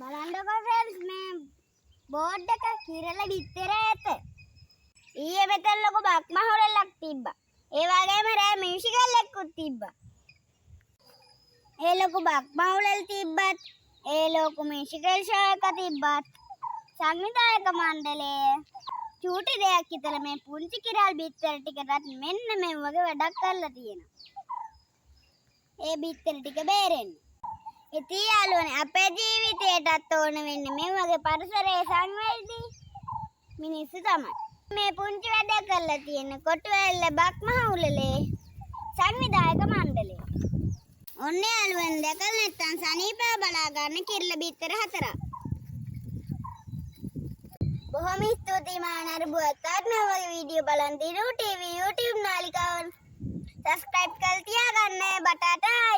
බලන්නකො ෆ්‍රෙන්ඩ්ස් මේ බෝඩ් එක කිරලා බිත්තර ඇත. ඊයේ මෙතන ලොකු බක්මහුලක් තිබ්බා. ඒ වගේම රෑ මියුසිකල් එකකුත් තිබ්බා. ඒ ලොකු බක්මහුලල් තිබ්බත් ඒ ලොකු මියුසිකල් ෂෝ එක තිබ්බත් සංවිධායක මණ්ඩලයේ චූටි දෙයක් හිතලා මේ පුංචි කිරල් බිත්තර ටිකටත් මෙන්න මේ වගේ වැඩක් කරලා තියෙනවා. ඒ බිත්තර ටික බේරෙන්න. ඉතින් යාළුවනේ අපේ ජීවිතයටත් ඕන වෙන්නේ මේ වගේ පරිසරයේ සංවේදී මිනිස්සු තමයි. මේ පුංචි වැඩ කරලා තියෙන කොටුවැල්ල බක්මහුලලේ සංවිධායක මණ්ඩලය. ඔන්න යාළුවන් දැකලා නැත්තම් සනීපව බලා ගන්න කිරල බිත්තර 4ක්. බොහොම ස්තුතියි මානරුබුවත් ආත්ම වගේ වීඩියෝ බලන් දිනු TV YouTube නාලිකාව සබ්ස්ක්‍රයිබ් කරලා තියාගන්න බටාටා.